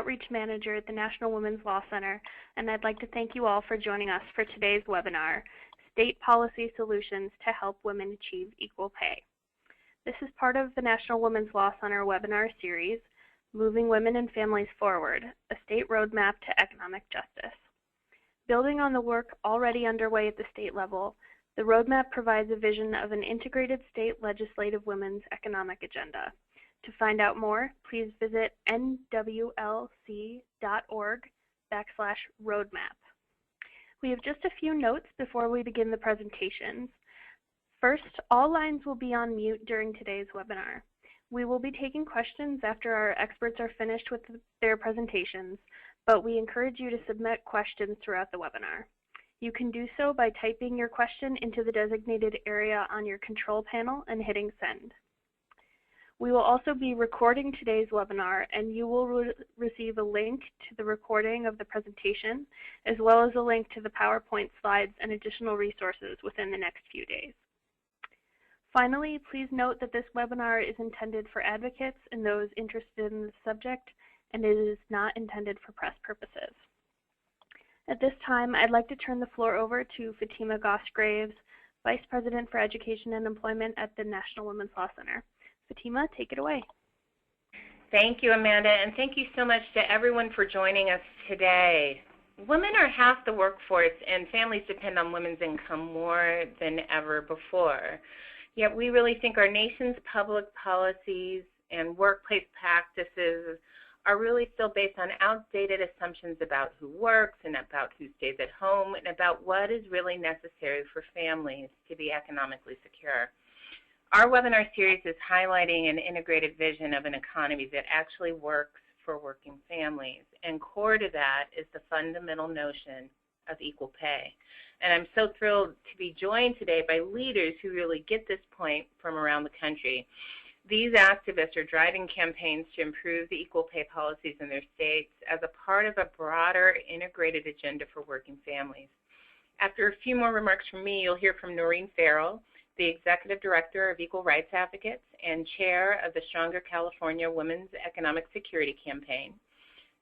Outreach Manager at the National Women's Law Center, and I'd like to thank you all for joining us for today's webinar, State Policy Solutions to Help Women Achieve Equal Pay. This is part of the National Women's Law Center webinar series, Moving Women and Families Forward, a State Roadmap to Economic Justice. Building on the work already underway at the state level, the roadmap provides a vision of an integrated state legislative women's economic agenda. To find out more, please visit nwlc.org/roadmap. We have just a few notes before we begin the presentations. First, all lines will be on mute during today's webinar. We will be taking questions after our experts are finished with their presentations, but we encourage you to submit questions throughout the webinar. You can do so by typing your question into the designated area on your control panel and hitting send. We will also be recording today's webinar, and you will receive a link to the recording of the presentation, as well as a link to the PowerPoint slides and additional resources within the next few days. Finally, please note that this webinar is intended for advocates and those interested in the subject, and it is not intended for press purposes. At this time, I'd like to turn the floor over to Fatima Goss-Graves, Vice President for Education and Employment at the National Women's Law Center. Fatima, take it away. Thank you, Amanda, and thank you so much to everyone for joining us today. Women are half the workforce, and families depend on women's income more than ever before. Yet we really think our nation's public policies and workplace practices are really still based on outdated assumptions about who works and about who stays at home and about what is really necessary for families to be economically secure. Our webinar series is highlighting an integrated vision of an economy that actually works for working families, and core to that is the fundamental notion of equal pay. And I'm so thrilled to be joined today by leaders who really get this point from around the country. These activists are driving campaigns to improve the equal pay policies in their states as a part of a broader integrated agenda for working families. After a few more remarks from me, you'll hear from Noreen Farrell, the Executive Director of Equal Rights Advocates and Chair of the Stronger California Women's Economic Security Campaign.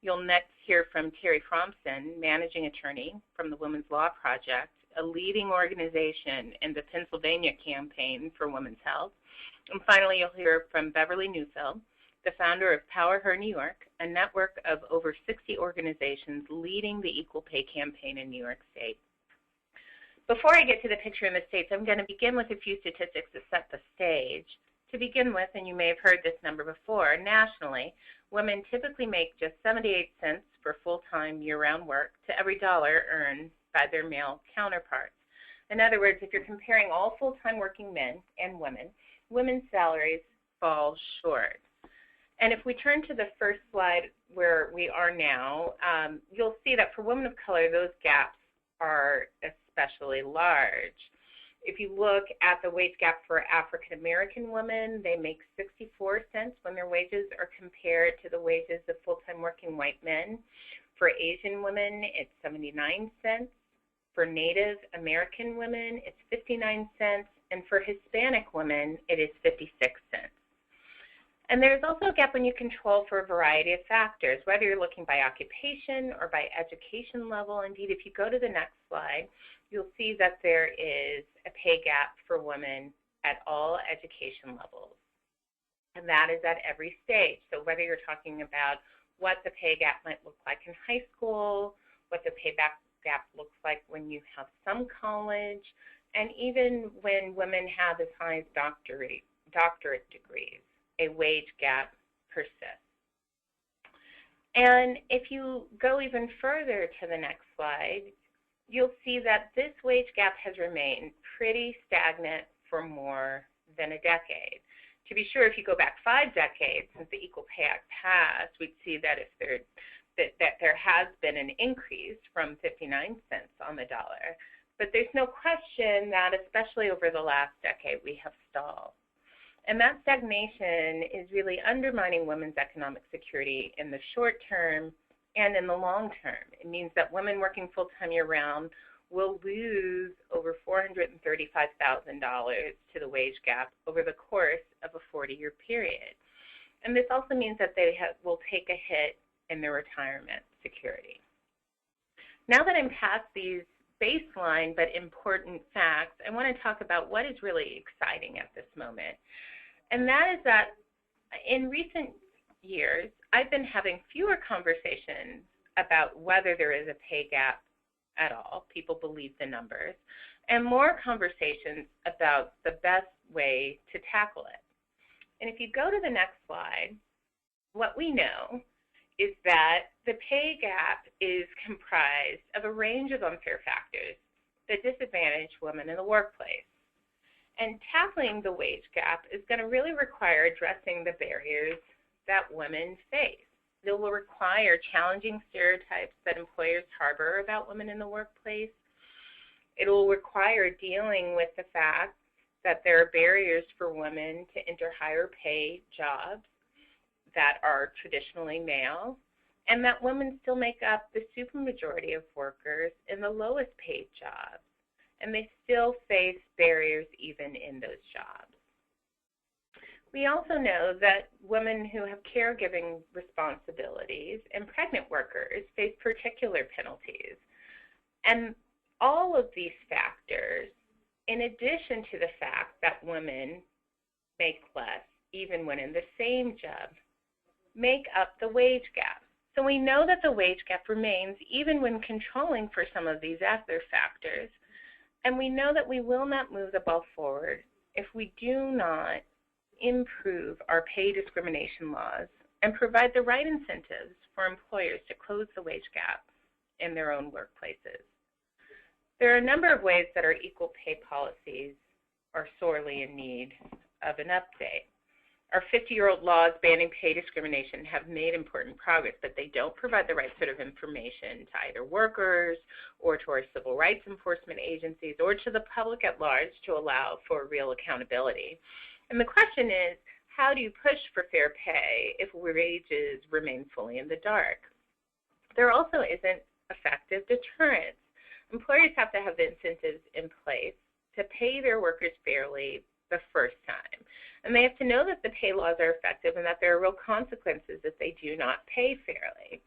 You'll next hear from Thompson, Managing Attorney from the Women's Law Project, a leading organization in the Pennsylvania Campaign for Women's Health. And finally, you'll hear from Beverly Neufeld, the founder of Power Her New York, a network of over 60 organizations leading the Equal Pay Campaign in New York State. Before I get to the picture in the States, I'm going to begin with a few statistics to set the stage. To begin with, and you may have heard this number before, nationally, women typically make just 78 cents for full-time year-round work to every dollar earned by their male counterparts. In other words, if you're comparing all full-time working men and women, women's salaries fall short. And if we turn to the first slide where we are now, you'll see that for women of color, those gaps are especially large. If you look at the wage gap for African American women, they make 64 cents when their wages are compared to the wages of full-time working white men. For Asian women, it's 79 cents. For Native American women, it's 59 cents. And for Hispanic women, it is 56 cents. And there's also a gap when you control for a variety of factors, whether you're looking by occupation or by education level. Indeed, if you go to the next slide, you'll see that there is a pay gap for women at all education levels. And that is at every stage. So whether you're talking about what the pay gap might look like in high school, what the pay gap looks like when you have some college, and even when women have as high as doctorate degrees, a wage gap persists. And if you go even further to the next slide, you'll see that this wage gap has remained pretty stagnant for more than a decade. To be sure, if you go back 5 decades since the Equal Pay Act passed, we'd see that there has been an increase from 59 cents on the dollar. But there's no question that, especially over the last decade, we have stalled. And that stagnation is really undermining women's economic security in the short term and in the long term. It means that women working full-time year-round will lose over $435,000 to the wage gap over the course of a 40-year period. And this also means that they will take a hit in their retirement security. Now that I'm past these baseline but important facts, I want to talk about what is really exciting at this moment. And that is that in recent years, I've been having fewer conversations about whether there is a pay gap at all. People believe the numbers. And more conversations about the best way to tackle it. And if you go to the next slide, what we know is that the pay gap is comprised of a range of unfair factors that disadvantage women in the workplace. And tackling the wage gap is going to really require addressing the barriers that women face. It will require challenging stereotypes that employers harbor about women in the workplace. It will require dealing with the fact that there are barriers for women to enter higher pay jobs that are traditionally male, and that women still make up the supermajority of workers in the lowest paid jobs, and they still face barriers even in those jobs. We also know that women who have caregiving responsibilities and pregnant workers face particular penalties. And all of these factors, in addition to the fact that women make less even when in the same job, make up the wage gap. So we know that the wage gap remains even when controlling for some of these other factors. And we know that we will not move the ball forward if we do not improve our pay discrimination laws and provide the right incentives for employers to close the wage gap in their own workplaces. There are a number of ways that our equal pay policies are sorely in need of an update. Our 50-year-old laws banning pay discrimination have made important progress, but they don't provide the right sort of information to either workers or to our civil rights enforcement agencies or to the public at large to allow for real accountability. And the question is, how do you push for fair pay if wages remain fully in the dark? There also isn't effective deterrence. Employers have to have the incentives in place to pay their workers fairly the first time. And they have to know that the pay laws are effective and that there are real consequences if they do not pay fairly.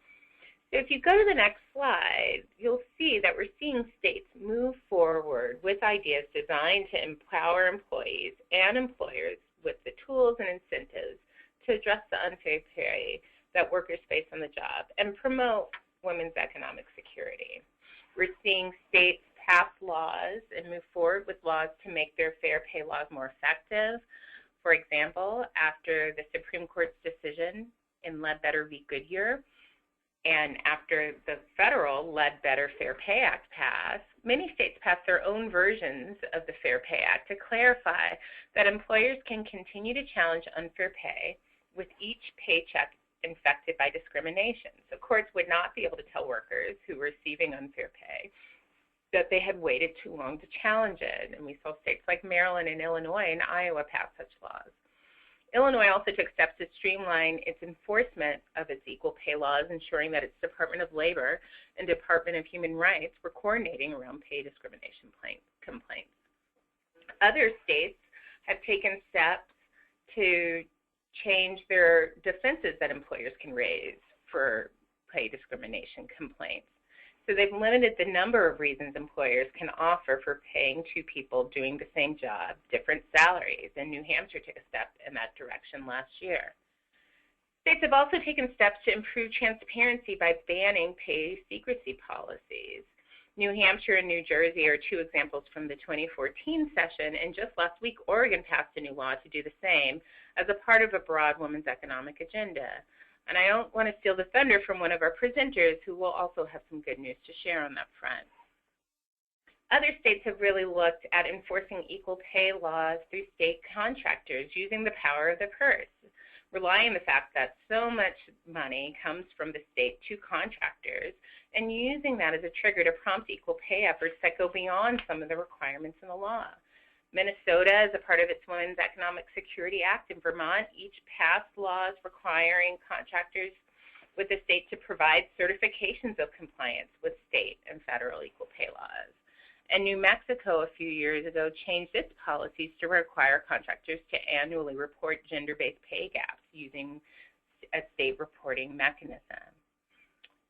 So if you go to the next slide, you'll see that we're seeing states move forward with ideas designed to empower employees and employers with the tools and incentives to address the unfair pay that workers face on the job and promote women's economic security. We're seeing states pass laws and move forward with laws to make their fair pay laws more effective. For example, after the Supreme Court's decision in Ledbetter v. Goodyear, and after the federal Ledbetter Fair Pay Act passed, many states passed their own versions of the Fair Pay Act to clarify that employers can continue to challenge unfair pay with each paycheck infected by discrimination. So courts would not be able to tell workers who were receiving unfair pay that they had waited too long to challenge it. And we saw states like Maryland and Illinois and Iowa pass such laws. Illinois also took steps to streamline its enforcement of its equal pay laws, ensuring that its Department of Labor and Department of Human Rights were coordinating around pay discrimination complaints. Other states have taken steps to change their defenses that employers can raise for pay discrimination complaints. So they've limited the number of reasons employers can offer for paying two people doing the same job different salaries, and New Hampshire took a step in that direction last year. States have also taken steps to improve transparency by banning pay secrecy policies. New Hampshire and New Jersey are two examples from the 2014 session, and just last week, Oregon passed a new law to do the same as a part of a broad women's economic agenda. And I don't want to steal the thunder from one of our presenters who will also have some good news to share on that front. Other states have really looked at enforcing equal pay laws through state contractors using the power of the purse, relying on the fact that so much money comes from the state to contractors and using that as a trigger to prompt equal pay efforts that go beyond some of the requirements in the law. Minnesota, as a part of its Women's Economic Security Act, in Vermont, each passed laws requiring contractors with the state to provide certifications of compliance with state and federal equal pay laws. And New Mexico, a few years ago, changed its policies to require contractors to annually report gender-based pay gaps using a state reporting mechanism.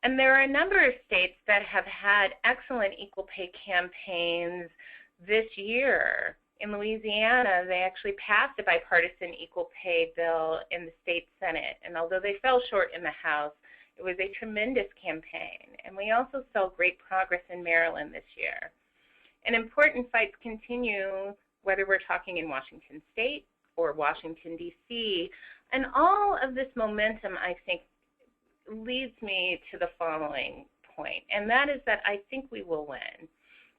And there are a number of states that have had excellent equal pay campaigns this year. In Louisiana, they actually passed a bipartisan equal pay bill in the state Senate. And although they fell short in the House, it was a tremendous campaign. And we also saw great progress in Maryland this year. And important fights continue, whether we're talking in Washington State or Washington, D.C. And all of this momentum, I think, leads me to the following point, and that is that I think we will win.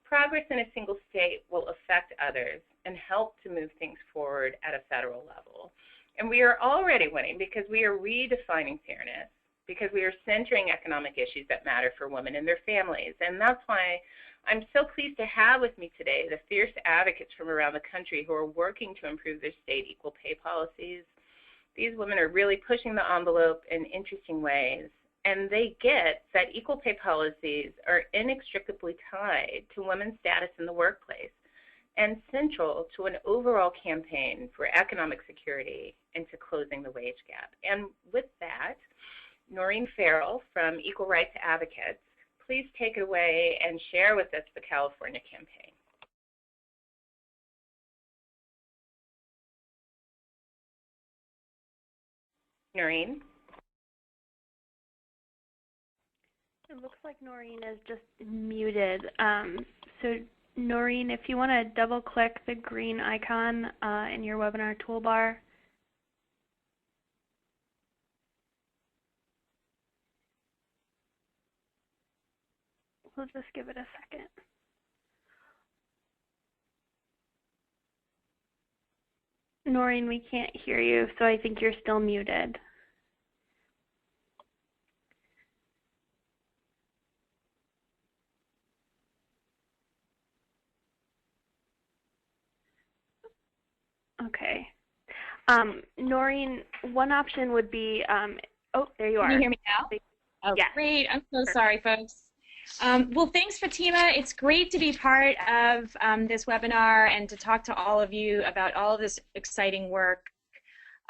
Progress in a single state will affect others and help to move things forward at a federal level. And we are already winning because we are redefining fairness, because we are centering economic issues that matter for women and their families. And that's why I'm so pleased to have with me today the fierce advocates from around the country who are working to improve their state equal pay policies. These women are really pushing the envelope in interesting ways, and they get that equal pay policies are inextricably tied to women's status in the workplace and central to an overall campaign for economic security and to closing the wage gap. And with that, Noreen Farrell from Equal Rights Advocates, please take it away and share with us the California campaign. Noreen? It looks like Noreen is just muted. So Noreen, if you want to double click the green icon in your webinar toolbar. We'll just give it a second. Noreen, we can't hear you, so I think you're still muted. Okay. Noreen, one option would be, oh, there you are. Can you hear me now? Oh, yeah. Great. I'm so sorry, folks. Well, thanks, Fatima. It's great to be part of this webinar and to talk to all of you about all of this exciting work.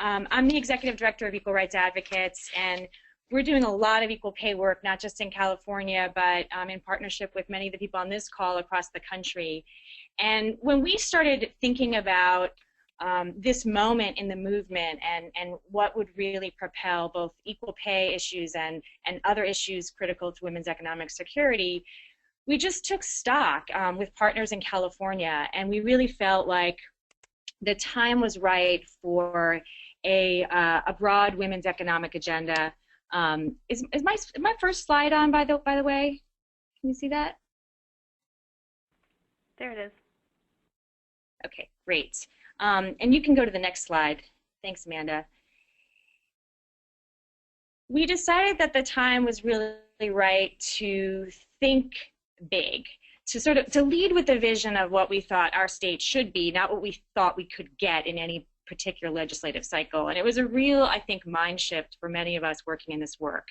I'm the Executive Director of Equal Rights Advocates, and we're doing a lot of equal pay work, not just in California, but in partnership with many of the people on this call across the country. And when we started thinking about this moment in the movement and what would really propel both equal pay issues and other issues critical to women's economic security, we just took stock with partners in California, and we really felt like the time was right for a broad women's economic agenda. Is my first slide on, by the way? Can you see that? There it is. Okay, great. And you can go to the next slide. Thanks, Amanda. We decided that the time was really right to think big, to lead with the vision of what we thought our state should be, not what we thought we could get in any particular legislative cycle. And it was a real, I think, mind shift for many of us working in this work.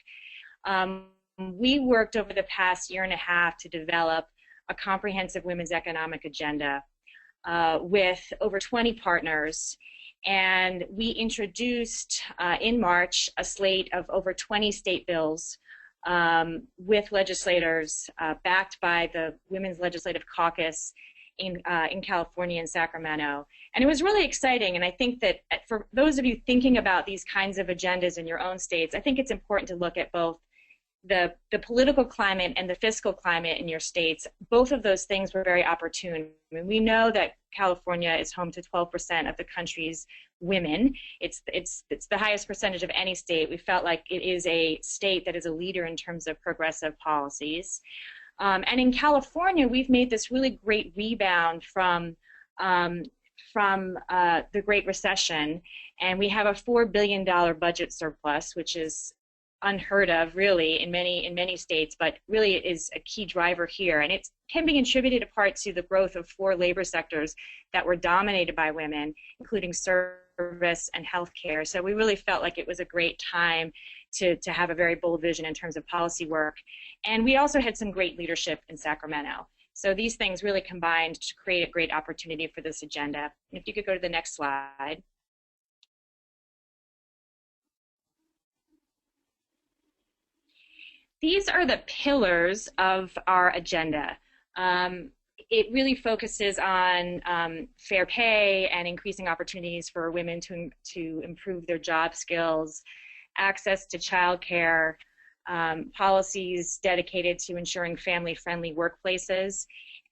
We worked over the past year and a half to develop a comprehensive women's economic agenda with over 20 partners, and we introduced in March a slate of over 20 state bills with legislators backed by the Women's Legislative Caucus in California and Sacramento. And it was really exciting, and I think that for those of you thinking about these kinds of agendas in your own states, I think it's important to look at both the political climate and the fiscal climate in your states. Both of those things were very opportune. I mean, we know that California is home to 12% of the country's women. It's the highest percentage of any state. We felt like it is a state that is a leader in terms of progressive policies. And in California, we've made this really great rebound from the Great Recession, and we have a $4 billion budget surplus, which is unheard of, really, in many states, but really it is a key driver here. And it can be attributed in part to the growth of 4 labor sectors that were dominated by women, including service and healthcare. So we really felt like it was a great time to have a very bold vision in terms of policy work. And we also had some great leadership in Sacramento. So these things really combined to create a great opportunity for this agenda. And if you could go to the next slide. these are the pillars of our agenda. It really focuses on fair pay and increasing opportunities for women to improve their job skills, access to childcare, policies dedicated to ensuring family-friendly workplaces,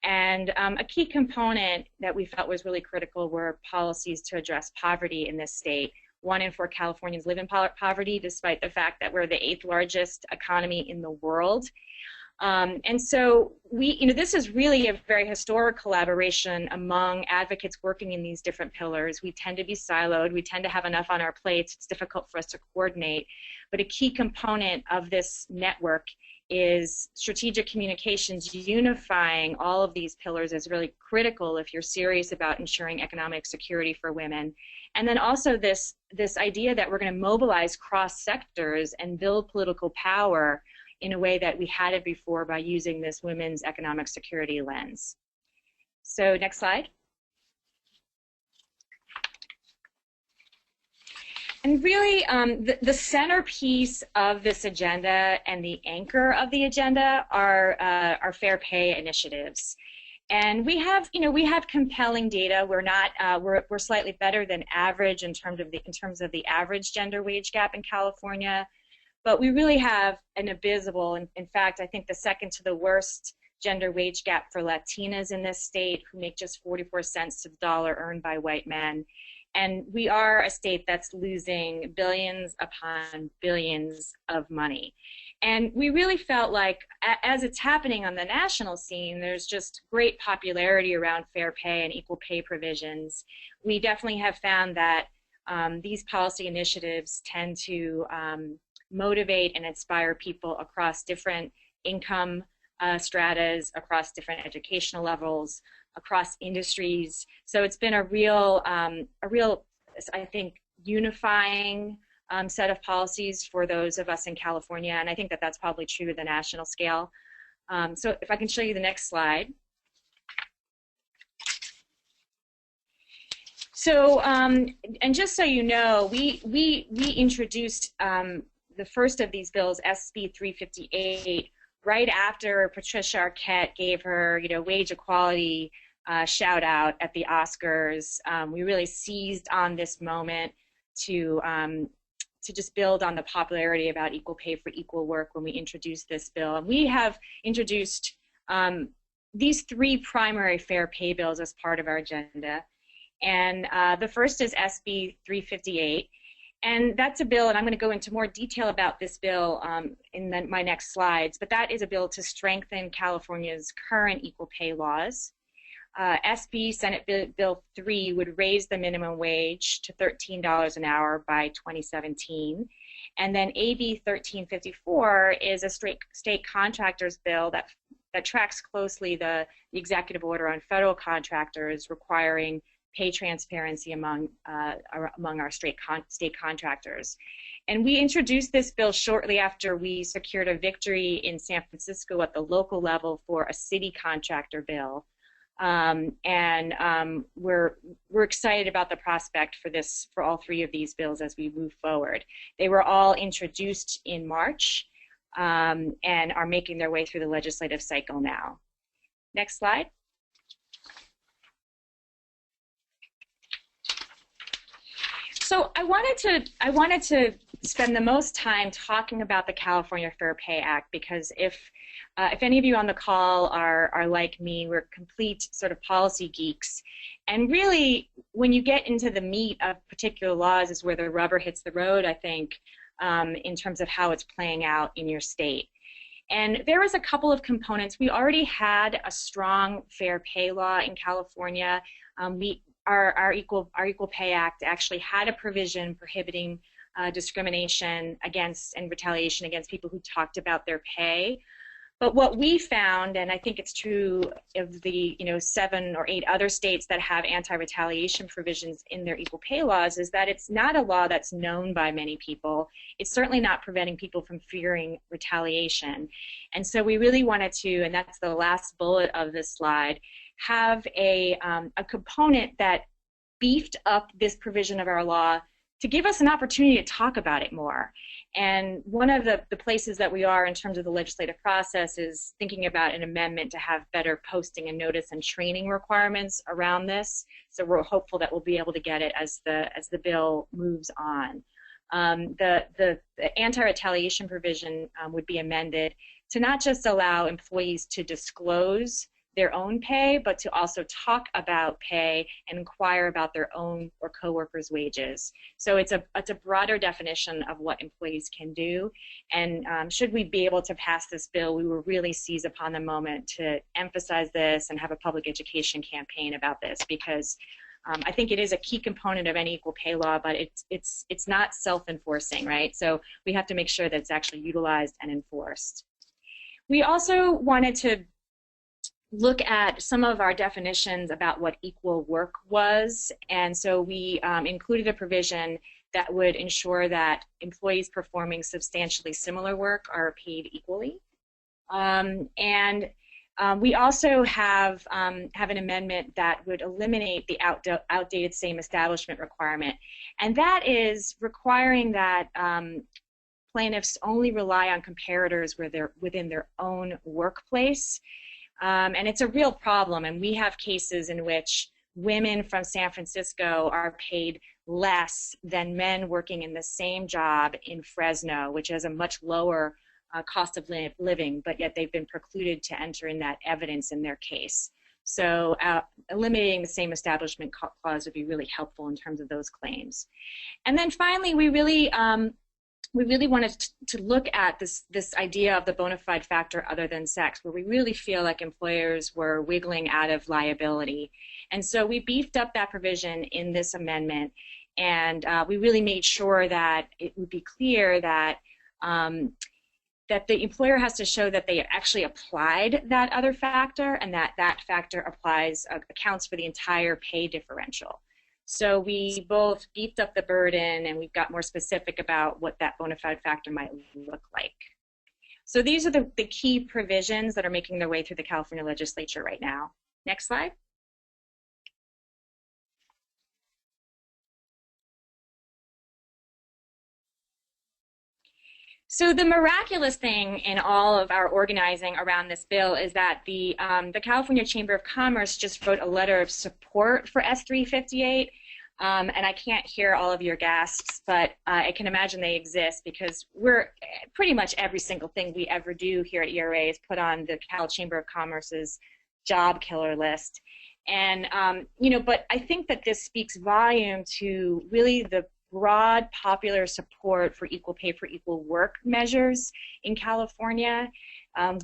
and a key component that we felt was really critical were policies to address poverty in this state. 1 in 4 Californians live in poverty, despite the fact that we're the 8th largest economy in the world. And so this is really a very historic collaboration among advocates working in these different pillars. We tend to be siloed. We tend to have enough on our plates. It's difficult for us to coordinate. But a key component of this network is strategic communications. Unifying all of these pillars is really critical if you're serious about ensuring economic security for women. And then also this idea that we're going to mobilize cross sectors and build political power in a way that we hadn't before by using this women's economic security lens. So next slide. And really, the centerpiece of this agenda and the anchor of the agenda are our fair pay initiatives. And we have compelling data. We're not, we're slightly better than average in terms of the average gender wage gap in California. But we really have an abysmal, in fact, I think the second to the worst gender wage gap for Latinas in this state, who make just 44 cents to the dollar earned by white men. And we are a state that's losing billions upon billions of money. And we really felt like, as it's happening on the national scene, there's just great popularity around fair pay and equal pay provisions. We definitely have found that these policy initiatives tend to motivate and inspire people across different income stratas, across different educational levels, across industries. So it's been a real, I think, unifying set of policies for those of us in California, and I think that that's probably true at the national scale. So if I can show you the next slide. So, and just so you know, we introduced the first of these bills, SB 358, right after Patricia Arquette gave her, wage equality shout out at the Oscars. We really seized on this moment to just build on the popularity about equal pay for equal work when we introduced this bill. And we have introduced these 3 primary fair pay bills as part of our agenda. And the first is SB 358. And that's a bill, and I'm going to go into more detail about this bill in my next slides, but that is a bill to strengthen California's current equal pay laws. SB Senate Bill 3 would raise the minimum wage to $13 an hour by 2017. And then AB 1354 is a state contractors bill that tracks closely the executive order on federal contractors requiring pay transparency among our state contractors. And we introduced this bill shortly after we secured a victory in San Francisco at the local level for a city contractor bill. We're excited about the prospect for all 3 of these bills as we move forward. They were all introduced in March and are making their way through the legislative cycle now. Next slide. So I wanted to spend the most time talking about the California Fair Pay Act, because if any of you on the call are like me, we're complete sort of policy geeks. And really, when you get into the meat of particular laws is where the rubber hits the road, I think, in terms of how it's playing out in your state. And there was a couple of components. We already had a strong fair pay law in California. Our Equal Pay Act actually had a provision prohibiting discrimination against and retaliation against people who talked about their pay. But what we found, and I think it's true of the 7 or 8 other states that have anti-retaliation provisions in their equal pay laws, is that it's not a law that's known by many people. It's certainly not preventing people from fearing retaliation. And so we really wanted to, and that's the last bullet of this slide, have a component that beefed up this provision of our law to give us an opportunity to talk about it more. And one of the places that we are in terms of the legislative process is thinking about an amendment to have better posting and notice and training requirements around this. So we're hopeful that we'll be able to get it as the bill moves on. The anti-retaliation provision would be amended to not just allow employees to disclose their own pay, but to also talk about pay and inquire about their own or coworkers' wages. So it's a broader definition of what employees can do. And should we be able to pass this bill, we will really seize upon the moment to emphasize this and have a public education campaign about this, because I think it is a key component of any equal pay law, but it's not self-enforcing, right? So we have to make sure that it's actually utilized and enforced. We also wanted to look at some of our definitions about what equal work was, and so we included a provision that would ensure that employees performing substantially similar work are paid equally. We also have an amendment that would eliminate the outdated same establishment requirement, and that is requiring that plaintiffs only rely on comparators where they're within their own workplace. And it's a real problem, and we have cases in which women from San Francisco are paid less than men working in the same job in Fresno, which has a much lower cost of living, but yet they've been precluded to enter in that evidence in their case. So eliminating the same establishment clause would be really helpful in terms of those claims. And then finally, we really wanted to look at this idea of the bona fide factor other than sex, where we really feel like employers were wiggling out of liability. And so we beefed up that provision in this amendment, and we really made sure that it would be clear that that the employer has to show that they actually applied that other factor, and that factor accounts for the entire pay differential. So we both beefed up the burden, and we've got more specific about what that bona fide factor might look like. So these are the key provisions that are making their way through the California legislature right now. Next slide. So the miraculous thing in all of our organizing around this bill is that the California Chamber of Commerce just wrote a letter of support for S358. And I can't hear all of your gasps, but I can imagine they exist, because we're pretty much every single thing we ever do here at ERA is put on the Cal Chamber of Commerce's job killer list. And, but I think that this speaks volume to really the broad popular support for equal pay for equal work measures in California.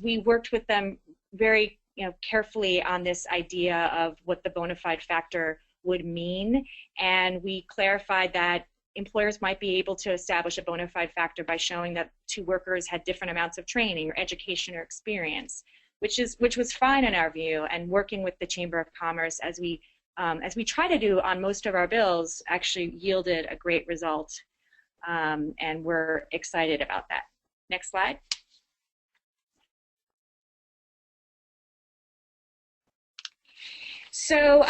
We worked with them very carefully on this idea of what the bona fide factor would mean, and we clarified that employers might be able to establish a bona fide factor by showing that two workers had different amounts of training or education or experience, which was fine in our view. And working with the Chamber of Commerce as we try to do on most of our bills actually yielded a great result, and we're excited about that. Next slide. So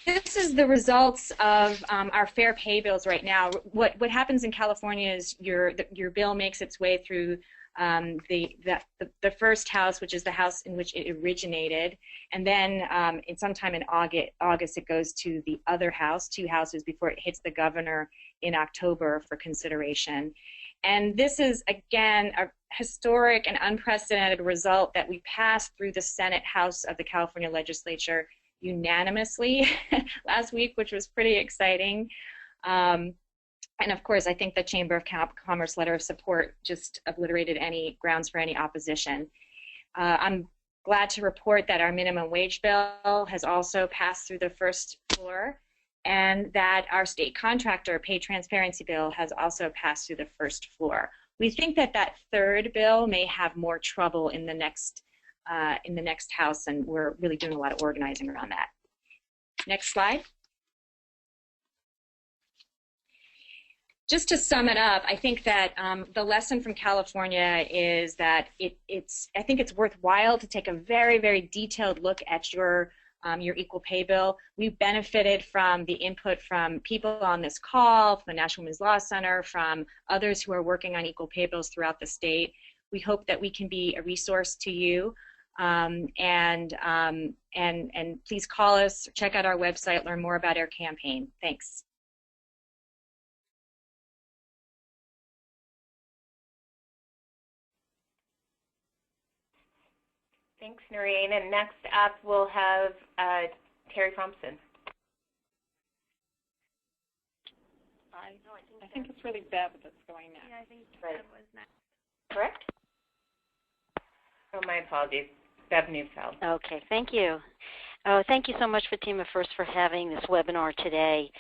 this is the results of our fair pay bills right now. What happens in California is your bill makes its way through the first house, which is the house in which it originated, and then sometime in August it goes to the other house, two houses, before it hits the governor in October for consideration. And this is, again, a historic and unprecedented result that we passed through the Senate House of the California legislature unanimously last week, which was pretty exciting. And of course, I think the Chamber of Commerce letter of support just obliterated any grounds for any opposition. I'm glad to report that our minimum wage bill has also passed through the first floor, and that our state contractor pay transparency bill has also passed through the first floor. We think that that third bill may have more trouble in the next house, and we're really doing a lot of organizing around that. Next slide. Just to sum it up, I think that the lesson from California is that I think it's worthwhile to take a very, very detailed look at your your equal pay bill. We benefited from the input from people on this call, from the National Women's Law Center, from others who are working on equal pay bills throughout the state. We hope that we can be a resource to you. And please call us, check out our website, learn more about our campaign. Thanks. Thanks, Noreen. And next up, we'll have Terry Thompson. I think it's really Bev that's going next. Yeah, I think Bev was next. Correct? Oh, my apologies. Bev Neufeld. Okay, thank you. Thank you so much, Fatima, first for having this webinar today,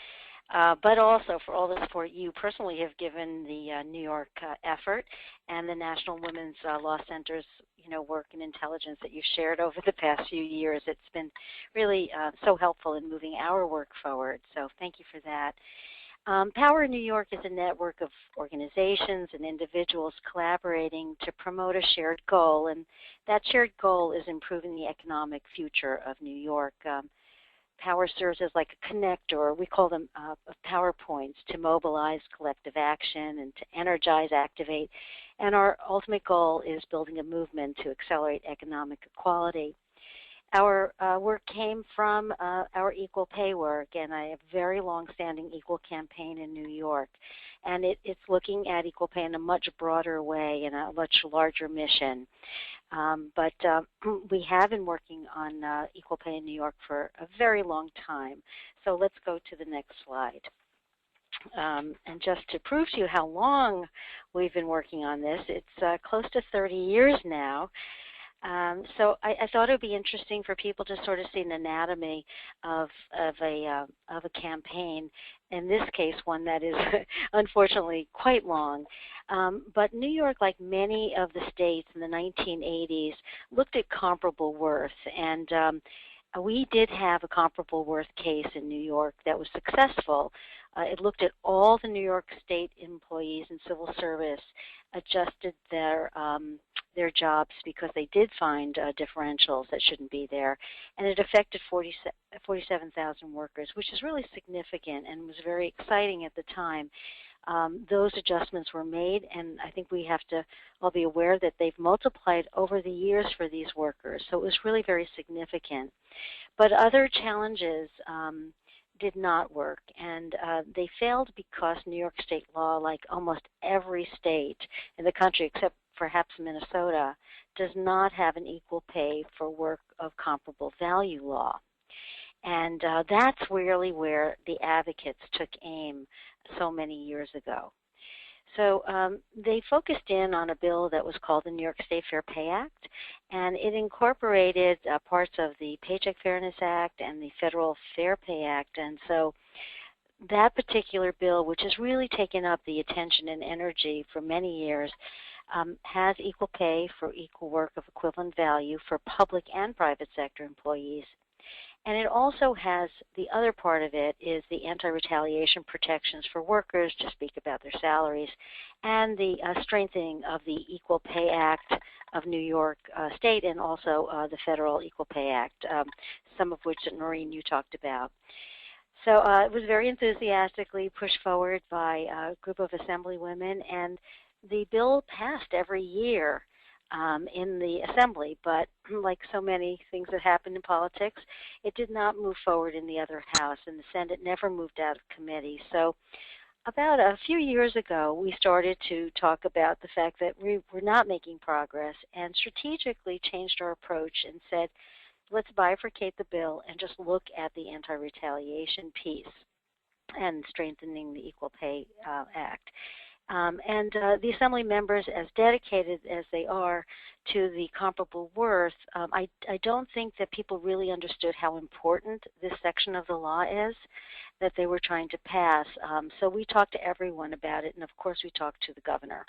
but also for all the support you personally have given the New York effort and the National Women's Law Center's work and intelligence that you've shared over the past few years. It's been really so helpful in moving our work forward, so thank you for that. Power New York is a network of organizations and individuals collaborating to promote a shared goal, and that shared goal is improving the economic future of New York. Power serves as like a connector, we call them power points, to mobilize collective action and to energize, activate, and our ultimate goal is building a movement to accelerate economic equality. Our work came from our equal pay work, and I have a very long-standing equal campaign in New York. And it's looking at equal pay in a much broader way and a much larger mission. But we have been working on equal pay in New York for a very long time. So let's go to the next slide. And just to prove to you how long we've been working on this, it's close to 30 years now. So I thought it would be interesting for people to sort of see an anatomy of a campaign. In this case, one that is unfortunately quite long. But New York, like many of the states in the 1980s, looked at comparable worth, and we did have a comparable worth case in New York that was successful. It looked at all the New York State employees in civil service, adjusted their jobs because they did find differentials that shouldn't be there, and it affected 47,000 workers, which is really significant and was very exciting at the time. Those adjustments were made, and I think we have to all be aware that they've multiplied over the years for these workers, so it was really very significant. But other challenges did not work, and they failed because New York state law, like almost every state in the country except perhaps Minnesota, does not have an equal pay for work of comparable value law. And that's really where the advocates took aim so many years ago. So they focused in on a bill that was called the New York State Fair Pay Act, and it incorporated parts of the Paycheck Fairness Act and the Federal Fair Pay Act. And so that particular bill, which has really taken up the attention and energy for many years, has equal pay for equal work of equivalent value for public and private sector employees. And it also has, the other part of it is the anti-retaliation protections for workers to speak about their salaries, and the strengthening of the Equal Pay Act of New York State, and also the Federal Equal Pay Act, some of which Noreen, you talked about. So it was very enthusiastically pushed forward by a group of assemblywomen, and the bill passed every year in the Assembly, but like so many things that happen in politics, it did not move forward in the other house, and the Senate never moved out of committee. So about a few years ago, we started to talk about the fact that we were not making progress, and strategically changed our approach and said, let's bifurcate the bill and just look at the anti-retaliation piece and strengthening the Equal Pay Act. And the Assembly members, as dedicated as they are to the comparable worth, I don't think that people really understood how important this section of the law is that they were trying to pass. So we talked to everyone about it, and of course we talked to the governor,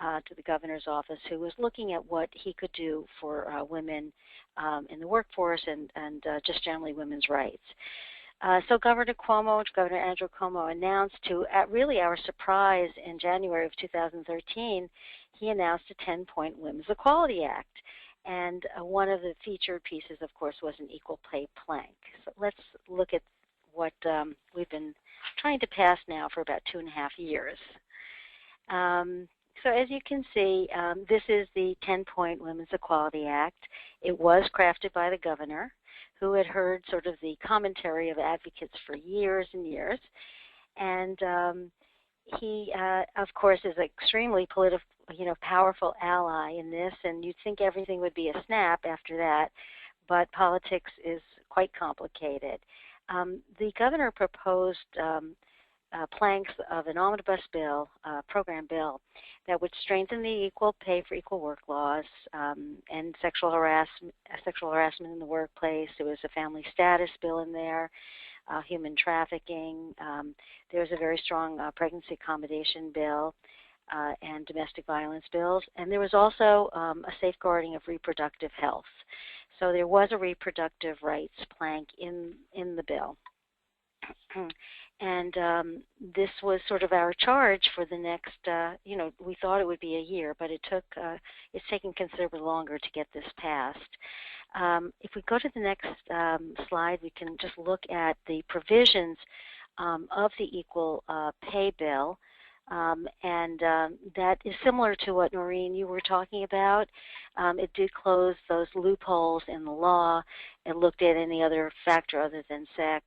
to the governor's office, who was looking at what he could do for women in the workforce and just generally women's rights. So Governor Andrew Cuomo announced to, at really our surprise in January of 2013, he announced a 10-point Women's Equality Act. And one of the featured pieces, of course, was an equal pay plank. So let's look at what we've been trying to pass now for about 2.5 years. So as you can see, this is the 10-point Women's Equality Act. It was crafted by the governor, who had heard sort of the commentary of advocates for years and years. And he, of course, is an extremely powerful ally in this, and you'd think everything would be a snap after that, but politics is quite complicated. The governor proposed planks of an omnibus bill, program bill, that would strengthen the equal pay for equal work laws, and sexual harassment in the workplace. There was a family status bill in there, human trafficking. There was a very strong pregnancy accommodation bill, and domestic violence bills. And there was also a safeguarding of reproductive health. So there was a reproductive rights plank in the bill. And this was sort of our charge for the next, we thought it would be a year, but it's taken considerably longer to get this passed. If we go to the next slide, we can just look at the provisions of the Equal Pay Bill. That is similar to what, Noreen, you were talking about. It did close those loopholes in the law. It looked at any other factor other than sex.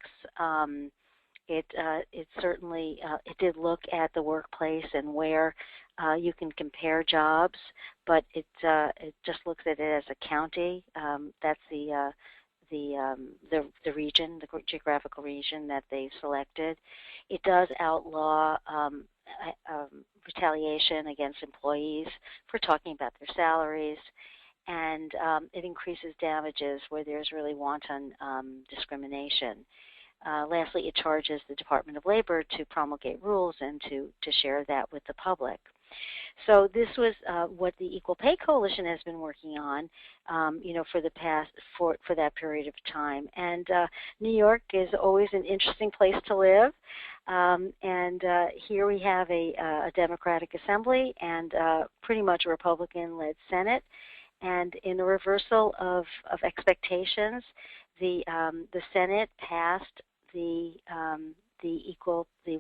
It certainly it did look at the workplace and where you can compare jobs, but it just looks at it as a county. That's the region, the geographical region that they selected. It does outlaw retaliation against employees for talking about their salaries, and it increases damages where there's really wanton discrimination. Lastly, it charges the Department of Labor to promulgate rules and to share that with the public. So this was what the Equal Pay Coalition has been working on, for the past for that period of time. And New York is always an interesting place to live. Here we have a Democratic Assembly and pretty much a Republican-led Senate. And in a reversal of expectations, the Senate passed the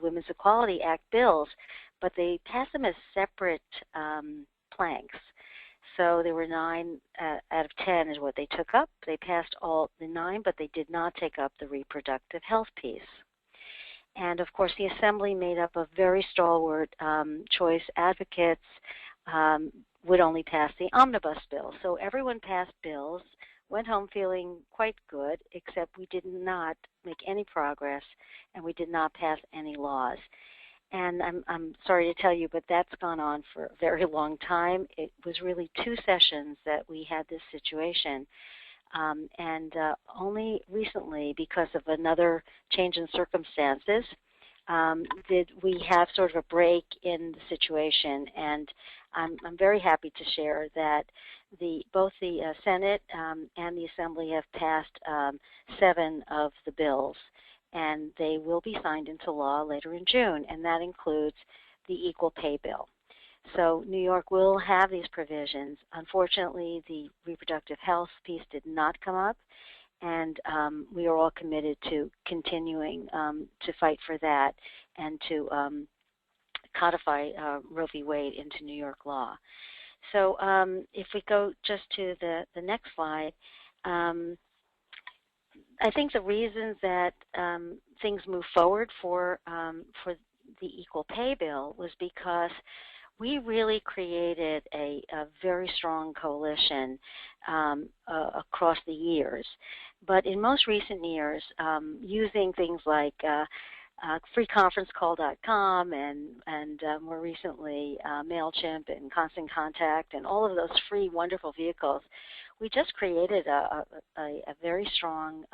Women's Equality Act bills, but they passed them as separate planks. So there were 9 out of 10 is what they took up. They passed all the 9, but they did not take up the reproductive health piece. And of course, the Assembly, made up of very stalwart choice advocates, would only pass the omnibus bill. So everyone passed bills, went home feeling quite good, except we did not make any progress, and we did not pass any laws. And I'm sorry to tell you, but that's gone on for a very long time. It was really 2 sessions that we had this situation. Only recently, because of another change in circumstances, did we have sort of a break in the situation. And I'm very happy to share that both the Senate and the Assembly have passed 7 of the bills, and they will be signed into law later in June, and that includes the Equal Pay Bill. So New York will have these provisions. Unfortunately, the reproductive health piece did not come up, and we are all committed to continuing to fight for that and to codify Roe v. Wade into New York law. So if we go just to the next slide, I think the reasons that things move forward for the Equal Pay Bill was because we really created a very strong coalition across the years. But in most recent years, using things like freeconferencecall.com and more recently MailChimp and Constant Contact and all of those free, wonderful vehicles, we just created a very strong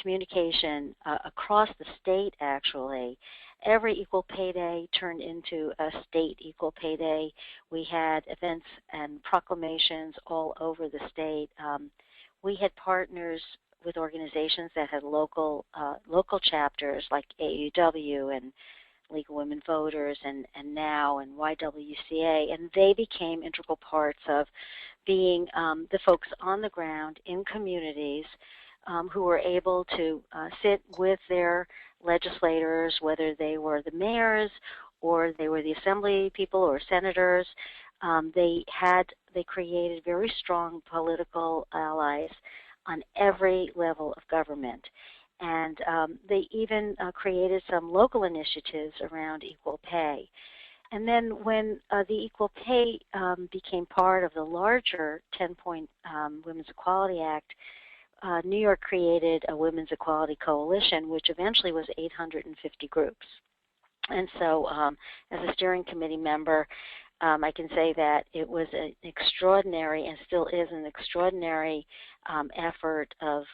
communication across the state, actually. Every Equal Pay Day turned into a state Equal Pay Day. We had events and proclamations all over the state. We had partners with organizations that had local chapters like AUW and League of Women Voters, and NOW and YWCA, and they became integral parts of being the folks on the ground in communities who were able to sit with their legislators, whether they were the mayors or they were the assembly people or senators. They created very strong political allies on every level of government. And they even created some local initiatives around equal pay. And then when the Equal Pay became part of the larger 10-point Women's Equality Act, New York created a Women's Equality Coalition, which eventually was 850 groups. And so as a steering committee member, I can say that it was an extraordinary, and still is an extraordinary effort of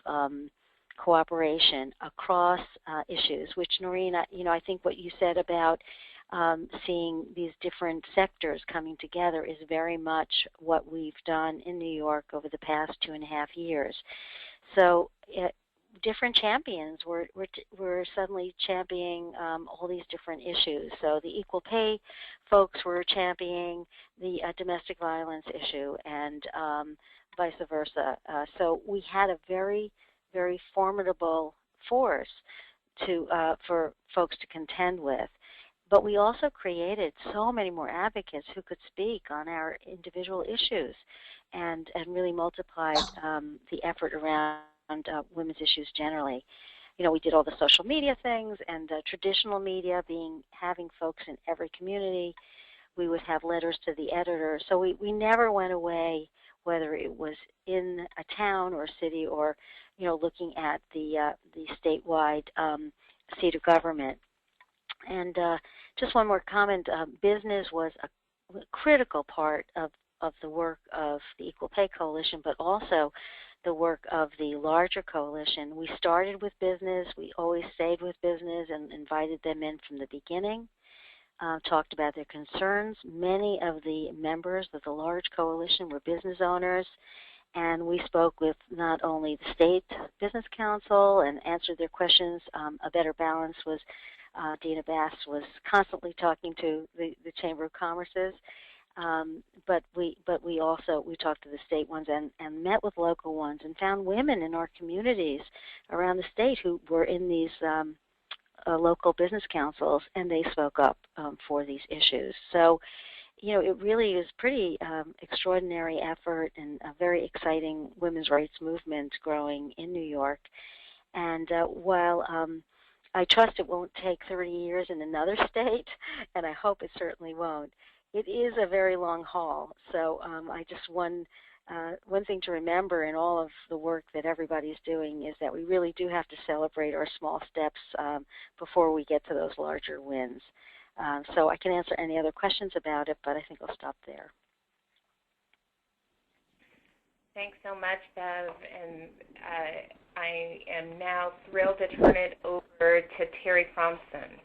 cooperation across issues, which Noreen, I think what you said about seeing these different sectors coming together is very much what we've done in New York over the past 2.5 years. So different champions were suddenly championing all these different issues. So the equal pay folks were championing the domestic violence issue, and vice versa. So we had a very, very formidable force for folks to contend with. But we also created so many more advocates who could speak on our individual issues, and really multiplied the effort around women's issues generally. We did all the social media things, and the traditional media having folks in every community. We would have letters to the editor. So we never went away, whether it was in a town or a city, or looking at the statewide seat of government. And just one more comment, business was a critical part of the work of the Equal Pay Coalition, but also the work of the larger coalition. We started with business. We always stayed with business and invited them in from the beginning, talked about their concerns. Many of the members of the large coalition were business owners, and we spoke with not only the state business council and answered their questions. A Better Balance was Dina Bass was constantly talking to the Chamber of Commerce's, but we talked to the state ones and met with local ones and found women in our communities around the state who were in these local business councils, and they spoke up for these issues. So, it really is pretty extraordinary effort and a very exciting women's rights movement growing in New York. And while I trust it won't take 30 years in another state, and I hope it certainly won't, it is a very long haul. So one thing to remember in all of the work that everybody's doing is that we really do have to celebrate our small steps before we get to those larger wins. So I can answer any other questions about it, but I think I'll stop there. Thanks so much, Bev. And I am now thrilled to turn it over to Terry Thompson.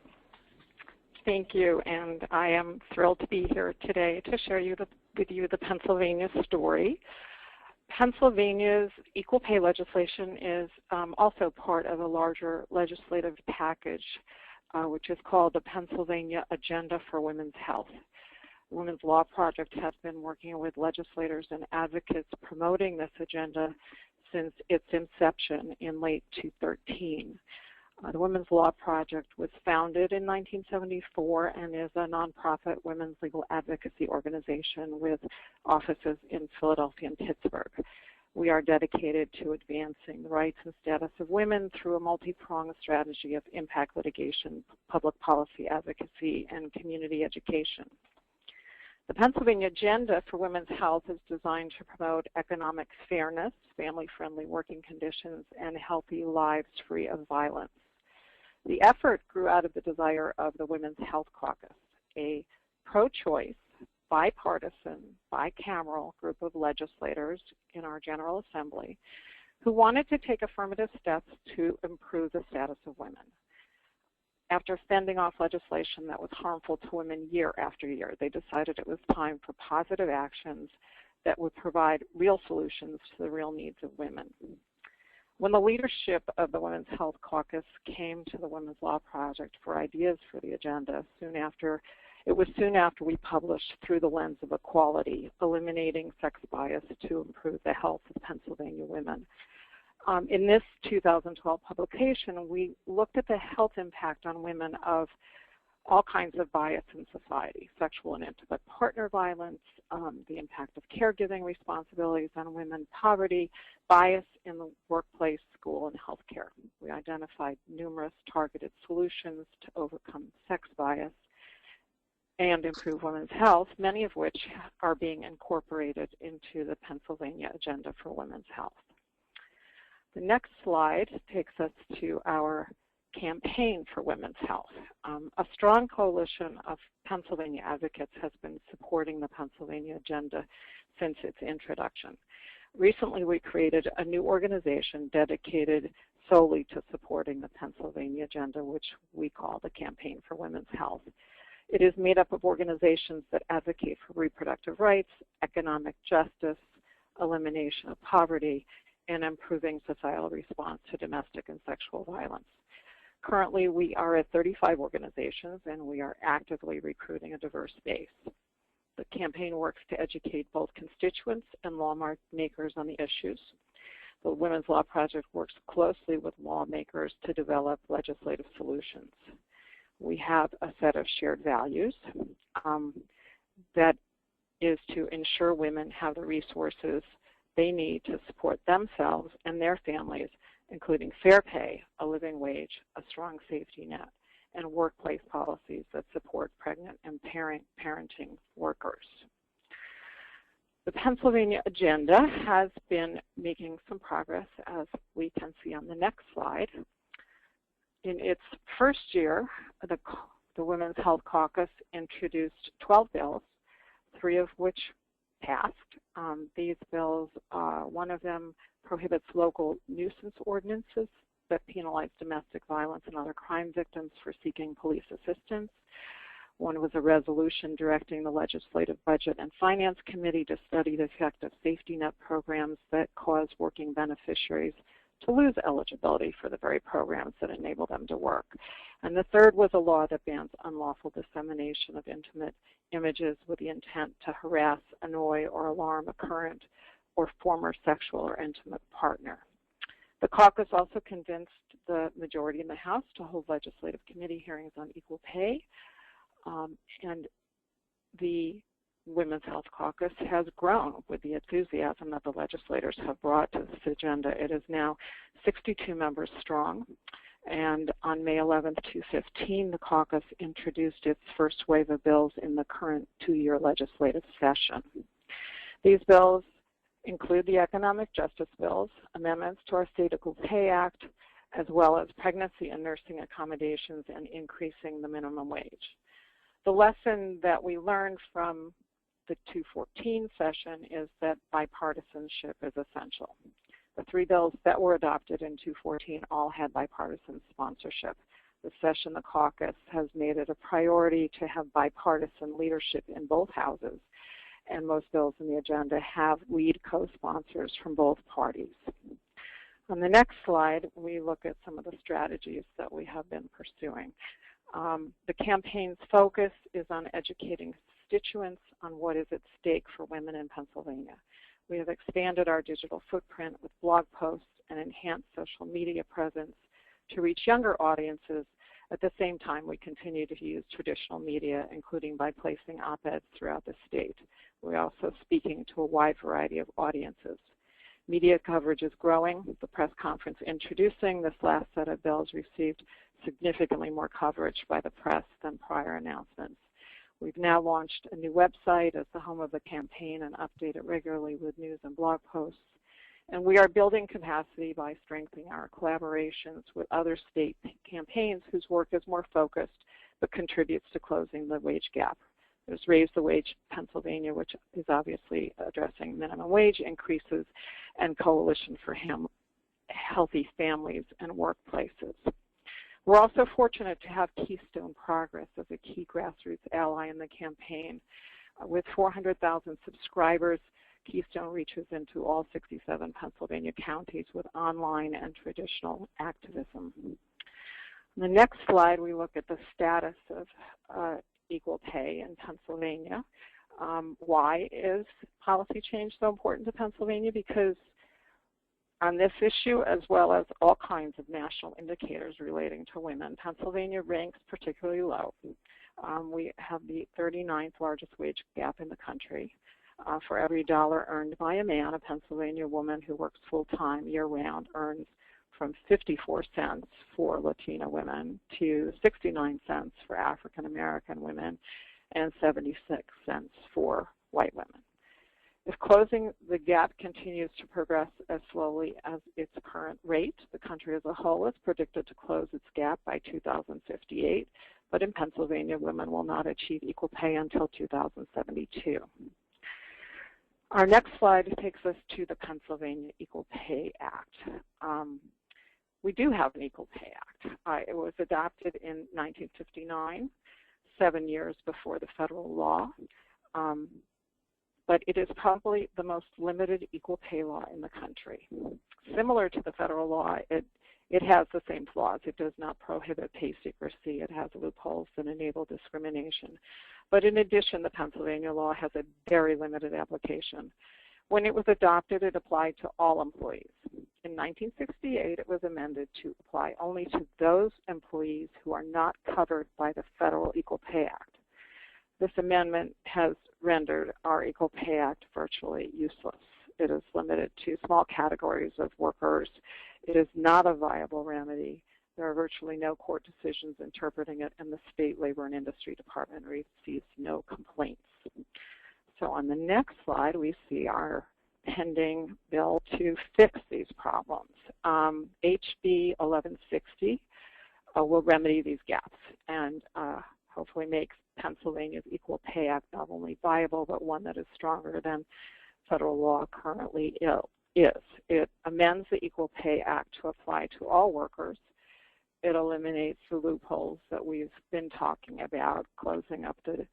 Thank you, and I am thrilled to be here today to share with you the Pennsylvania story. Pennsylvania's equal pay legislation is also part of a larger legislative package, which is called the Pennsylvania Agenda for Women's Health. The Women's Law Project has been working with legislators and advocates promoting this agenda since its inception in late 2013. The Women's Law Project was founded in 1974 and is a nonprofit women's legal advocacy organization with offices in Philadelphia and Pittsburgh. We are dedicated to advancing the rights and status of women through a multi-pronged strategy of impact litigation, public policy advocacy, and community education. The Pennsylvania Agenda for Women's Health is designed to promote economic fairness, family-friendly working conditions, and healthy lives free of violence. The effort grew out of the desire of the Women's Health Caucus, a pro-choice, bipartisan, bicameral group of legislators in our General Assembly who wanted to take affirmative steps to improve the status of women. After fending off legislation that was harmful to women year after year, they decided it was time for positive actions that would provide real solutions to the real needs of women. When the leadership of the Women's Health Caucus came to the Women's Law Project for ideas for the agenda, it was soon after we published Through the Lens of Equality, Eliminating Sex Bias to Improve the Health of Pennsylvania Women. In this 2012 publication, we looked at the health impact on women of all kinds of bias in society: sexual and intimate partner violence, the impact of caregiving responsibilities on women, poverty, bias in the workplace, school, and healthcare. We identified numerous targeted solutions to overcome sex bias and improve women's health, many of which are being incorporated into the Pennsylvania Agenda for Women's Health. The next slide takes us to our campaign for women's health. A strong coalition of Pennsylvania advocates has been supporting the Pennsylvania Agenda since its introduction. Recently, we created a new organization dedicated solely to supporting the Pennsylvania Agenda, which we call the Campaign for Women's Health. It is made up of organizations that advocate for reproductive rights, economic justice, elimination of poverty, and improving societal response to domestic and sexual violence. Currently, we are at 35 organizations, and we are actively recruiting a diverse base. The campaign works to educate both constituents and lawmakers on the issues. The Women's Law Project works closely with lawmakers to develop legislative solutions. We have a set of shared values that is to ensure women have the resources they need to support themselves and their families, including fair pay, a living wage, a strong safety net, and workplace policies that support pregnant and parenting workers. The Pennsylvania Agenda has been making some progress, as we can see on the next slide. In its first year, the Women's Health Caucus introduced 12 bills, 3 of which passed. These bills, one of them prohibits local nuisance ordinances that penalize domestic violence and other crime victims for seeking police assistance. One was a resolution directing the Legislative Budget and Finance Committee to study the effect of safety net programs that cause working beneficiaries to lose eligibility for the very programs that enable them to work. And the third was a law that bans unlawful dissemination of intimate images with the intent to harass, annoy, or alarm a current or former sexual or intimate partner. The caucus also convinced the majority in the House to hold legislative committee hearings on equal pay, and the Women's Health Caucus has grown with the enthusiasm that the legislators have brought to this agenda. It is now 62 members strong, and on May 11th, 2015, the caucus introduced its first wave of bills in the current 2-year legislative session. These bills include the economic justice bills, amendments to our State Equal Pay Act, as well as pregnancy and nursing accommodations and increasing the minimum wage. The lesson that we learned from the 2014 session is that bipartisanship is essential. The 3 bills that were adopted in 2014 all had bipartisan sponsorship. This session, the caucus has made it a priority to have bipartisan leadership in both houses, and most bills in the agenda have lead co-sponsors from both parties. On the next slide, we look at some of the strategies that we have been pursuing. The campaign's focus is on educating constituents on what is at stake for women in Pennsylvania. We have expanded our digital footprint with blog posts and enhanced social media presence to reach younger audiences. At the same time, we continue to use traditional media, including by placing op-eds throughout the state. We're also speaking to a wide variety of audiences. Media coverage is growing. The press conference introducing this last set of bills received significantly more coverage by the press than prior announcements. We've now launched a new website as the home of the campaign and update it regularly with news and blog posts. And we are building capacity by strengthening our collaborations with other state campaigns whose work is more focused but contributes to closing the wage gap. There's Raise the Wage Pennsylvania, which is obviously addressing minimum wage increases, and Coalition for Healthy Families and Workplaces. We're also fortunate to have Keystone Progress as a key grassroots ally in the campaign. With 400,000 subscribers, Keystone reaches into all 67 Pennsylvania counties with online and traditional activism. On the next slide, we look at the status of equal pay in Pennsylvania. Why is policy change so important to Pennsylvania? Because on this issue, as well as all kinds of national indicators relating to women, Pennsylvania ranks particularly low. We have the 39th largest wage gap in the country. For every dollar earned by a man, a Pennsylvania woman who works full-time year-round earns from 54 cents for Latina women to 69 cents for African-American women and 76 cents for white women. If closing the gap continues to progress as slowly as its current rate, the country as a whole is predicted to close its gap by 2058, but in Pennsylvania, women will not achieve equal pay until 2072. Our next slide takes us to the Pennsylvania Equal Pay Act. We do have an Equal Pay Act. It was adopted in 1959, 7 years before the federal law. But it is probably the most limited equal pay law in the country. Similar to the federal law, it has the same flaws. It does not prohibit pay secrecy. It has loopholes that enable discrimination. But in addition, the Pennsylvania law has a very limited application. When it was adopted, it applied to all employees. In 1968, it was amended to apply only to those employees who are not covered by the Federal Equal Pay Act. This amendment has rendered our Equal Pay Act virtually useless. It is limited to small categories of workers. It is not a viable remedy. There are virtually no court decisions interpreting it, and the State Labor and Industry Department receives no complaints. So on the next slide, we see our pending bill to fix these problems. HB 1160 will remedy these gaps and hopefully make Pennsylvania's Equal Pay Act not only viable, but one that is stronger than federal law currently is. It amends the Equal Pay Act to apply to all workers. It eliminates the loopholes that we've been talking about, closing up the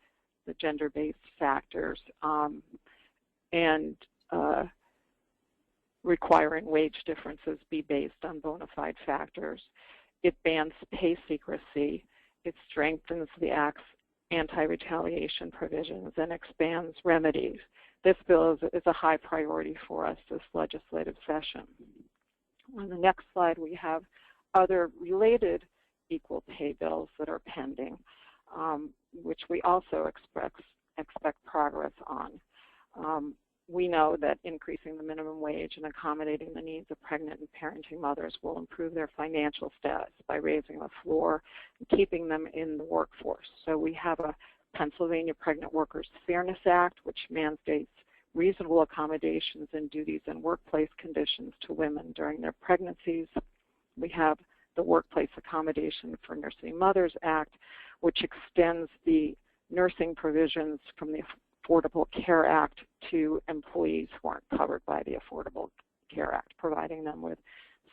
gender-based factors and requiring wage differences be based on bona fide factors. It bans pay secrecy. It strengthens the Act's anti-retaliation provisions and expands remedies. This bill is a high priority for us this legislative session. On the next slide, we have other related equal pay bills that are pending, which we also expect progress on. We know that increasing the minimum wage and accommodating the needs of pregnant and parenting mothers will improve their financial status by raising the floor and keeping them in the workforce. So we have a Pennsylvania Pregnant Workers Fairness Act, which mandates reasonable accommodations and duties and workplace conditions to women during their pregnancies. We have the Workplace Accommodation for Nursing Mothers Act, which extends the nursing provisions from the Affordable Care Act to employees who aren't covered by the Affordable Care Act, providing them with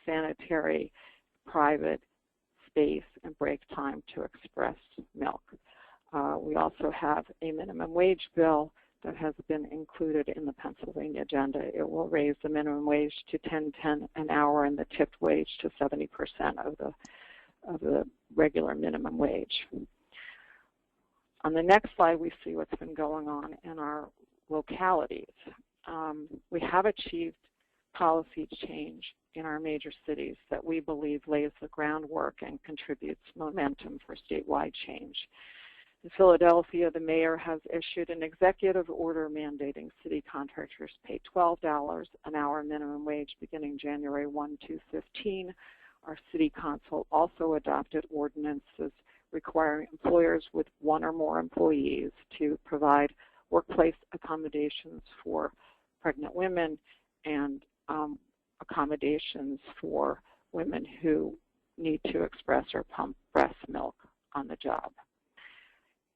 sanitary, private space and break time to express milk. We also have a minimum wage bill that has been included in the Pennsylvania agenda. It will raise the minimum wage to $10.10 an hour and the tipped wage to 70% of the regular minimum wage. On the next slide, we see what's been going on in our localities. We have achieved policy change in our major cities that we believe lays the groundwork and contributes momentum for statewide change. In Philadelphia, the mayor has issued an executive order mandating city contractors pay $12 an hour minimum wage beginning January 1, 2015. Our city council also adopted ordinances requiring employers with one or more employees to provide workplace accommodations for pregnant women and accommodations for women who need to express or pump breast milk on the job.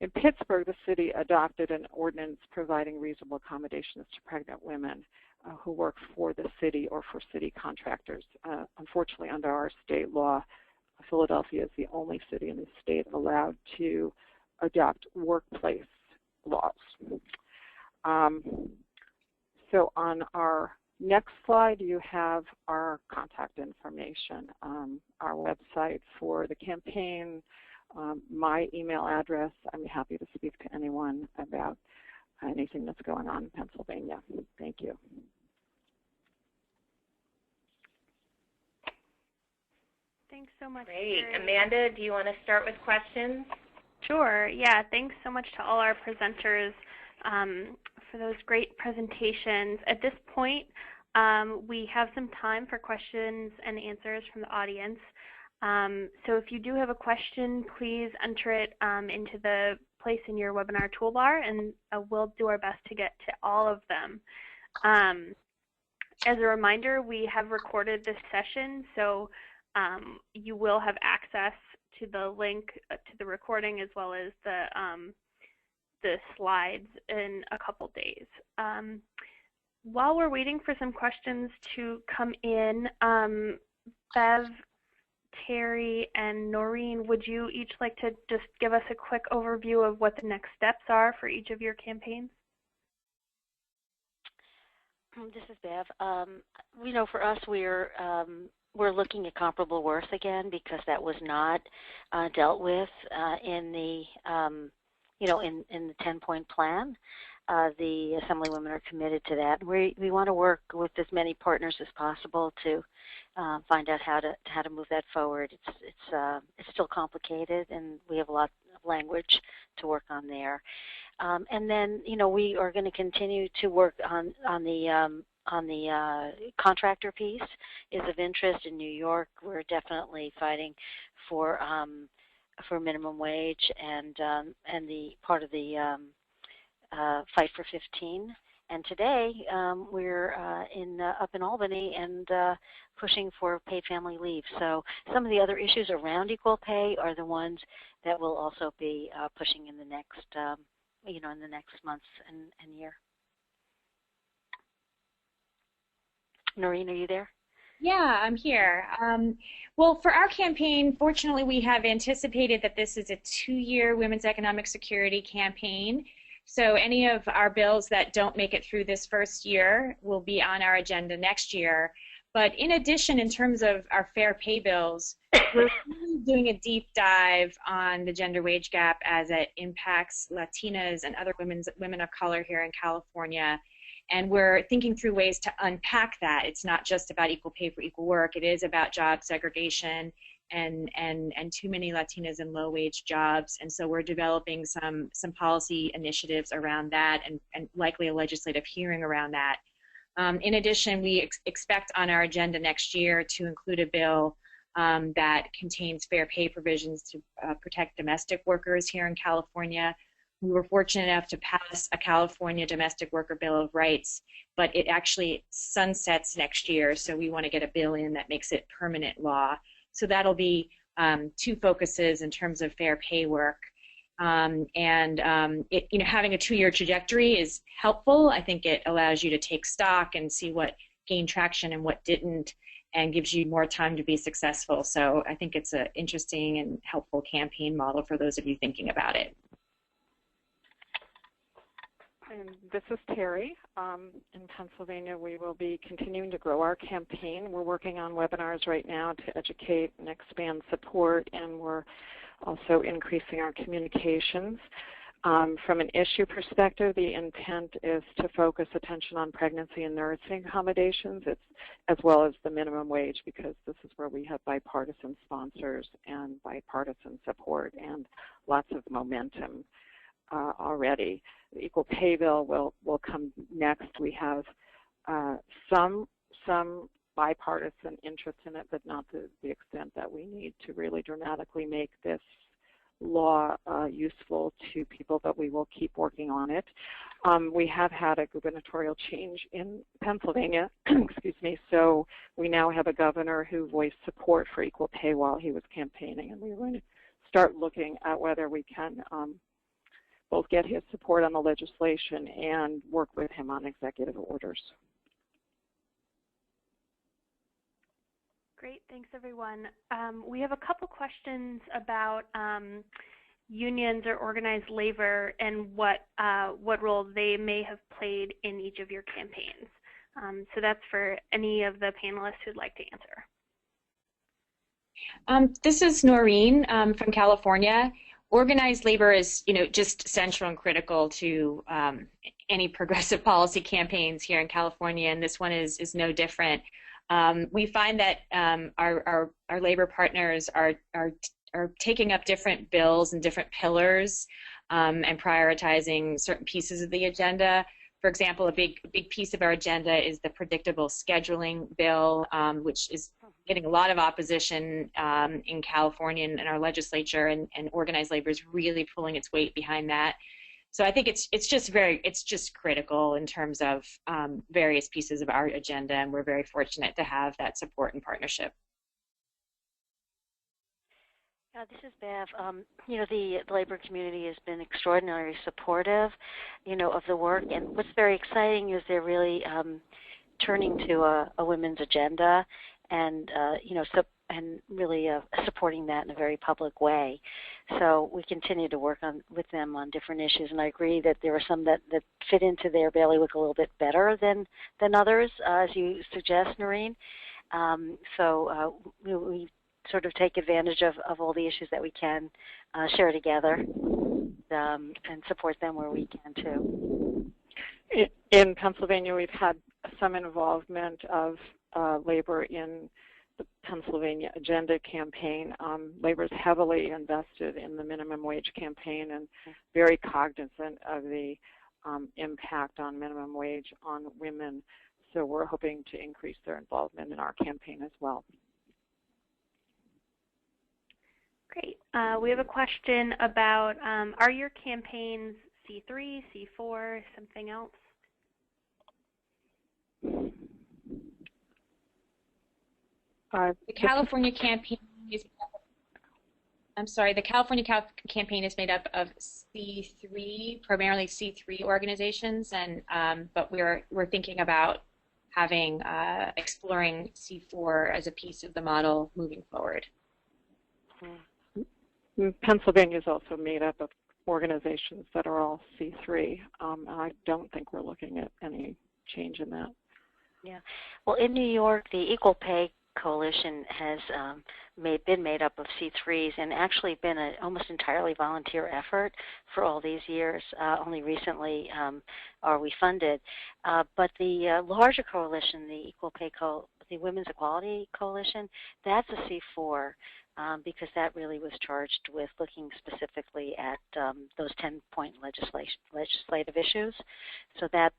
In Pittsburgh, the city adopted an ordinance providing reasonable accommodations to pregnant women who work for the city or for city contractors. Unfortunately, under our state law, Philadelphia is the only city in the state allowed to adopt workplace laws. So on our next slide, you have our contact information, our website for the campaign, my email address. I'm happy to speak to anyone about anything that's going on in Pennsylvania. Thank you. Thanks so much. Great. Terry. Amanda, do you want to start with questions? Sure. Yeah. Thanks so much to all our presenters for those great presentations. At this point, we have some time for questions and answers from the audience. So if you do have a question, please enter it into the place in your webinar toolbar, and we'll do our best to get to all of them. As a reminder, we have recorded this session, so you will have access to the link to the recording as well as the slides in a couple days. While we're waiting for some questions to come in, Bev, Terry, and Noreen, would you each like to just give us a quick overview of what the next steps are for each of your campaigns? This is Bev. You know, for us, we're looking at comparable worth again because that was not dealt with in the in the 10-point plan. The Assemblywomen are committed to that. We want to work with as many partners as possible to find out how to move that forward. It's still complicated, and we have a lot of language to work on there. And then, you know, we are going to continue to work on the contractor piece is of interest in New York. We're definitely fighting for minimum wage and the part of the Fight for 15. And today we're up in Albany and pushing for paid family leave. So some of the other issues around equal pay are the ones that we'll also be pushing in the next in the next months and year. Noreen, are you there? Yeah, I'm here. Well, for our campaign, fortunately, we have anticipated that this is a 2-year women's economic security campaign. So any of our bills that don't make it through this first year will be on our agenda next year. But in addition, in terms of our fair pay bills, we're really doing a deep dive on the gender wage gap as it impacts Latinas and other women of color here in California. And we're thinking through ways to unpack that. It's not just about equal pay for equal work. It is about job segregation and too many Latinas in low-wage jobs. And so we're developing some policy initiatives around that and likely a legislative hearing around that. In addition, we expect on our agenda next year to include a bill that contains fair pay provisions to protect domestic workers here in California. We were fortunate enough to pass a California Domestic Worker Bill of Rights, but it actually sunsets next year, so we want to get a bill in that makes it permanent law. So that'll be 2 focuses in terms of fair pay work. Having a 2-year trajectory is helpful. I think it allows you to take stock and see what gained traction and what didn't, and gives you more time to be successful. So I think it's an interesting and helpful campaign model for those of you thinking about it. And this is Terry. In Pennsylvania, we will be continuing to grow our campaign. We're working on webinars right now to educate and expand support, and we're also increasing our communications. From an issue perspective, the intent is to focus attention on pregnancy and nursing accommodations, as well as the minimum wage, because this is where we have bipartisan sponsors and bipartisan support and lots of momentum already. The equal pay bill will come next. We have some bipartisan interest in it, but not to the extent that we need to really dramatically make this law useful to people, but we will keep working on it. We have had a gubernatorial change in Pennsylvania, excuse me, so we now have a governor who voiced support for equal pay while he was campaigning, and we're going to start looking at whether we can both get his support on the legislation and work with him on executive orders. Great, thanks everyone. We have a couple questions about unions or organized labor and what role they may have played in each of your campaigns. So that's for any of the panelists who'd like to answer. This is Noreen from California. Organized labor is, just central and critical to any progressive policy campaigns here in California, and this one is no different. We find that our labor partners are taking up different bills and different pillars and prioritizing certain pieces of the agenda. For example, a big piece of our agenda is the predictable scheduling bill, which is getting a lot of opposition in California and our legislature, and organized labor is really pulling its weight behind that. So I think it's just critical in terms of various pieces of our agenda, and we're very fortunate to have that support and partnership. This is Bev. The labor community has been extraordinarily supportive, of the work. And what's very exciting is they're really turning to a women's agenda, and and really supporting that in a very public way. So we continue to work with them on different issues. And I agree that there are some that fit into their bailiwick a little bit better than others, as you suggest, Noreen. We sort of take advantage of all the issues that we can share together and support them where we can too. In Pennsylvania, we've had some involvement of labor in the Pennsylvania Agenda campaign. Labor is heavily invested in the minimum wage campaign and very cognizant of the impact on minimum wage on women. So we're hoping to increase their involvement in our campaign as well. Great. We have a question about, are your campaigns C3, C4, something else? The California campaign is, the California campaign is made up of C3, primarily C3 organizations, and but we're thinking about having exploring C4 as a piece of the model moving forward. Pennsylvania is also made up of organizations that are all C3. I don't think we're looking at any change in that. Yeah. Well, in New York, the Equal Pay Coalition has been made up of C3s and actually been an almost entirely volunteer effort for all these years. Only recently are we funded. But the larger coalition, the the Women's Equality Coalition, that's a C4. Because that really was charged with looking specifically at those 10-point legislative issues. So that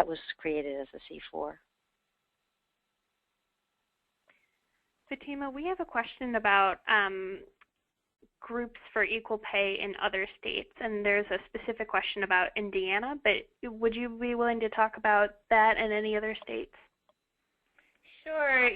was created as a C4. Fatima, we have a question about groups for equal pay in other states, and there's a specific question about Indiana, but would you be willing to talk about that and any other states? Sure.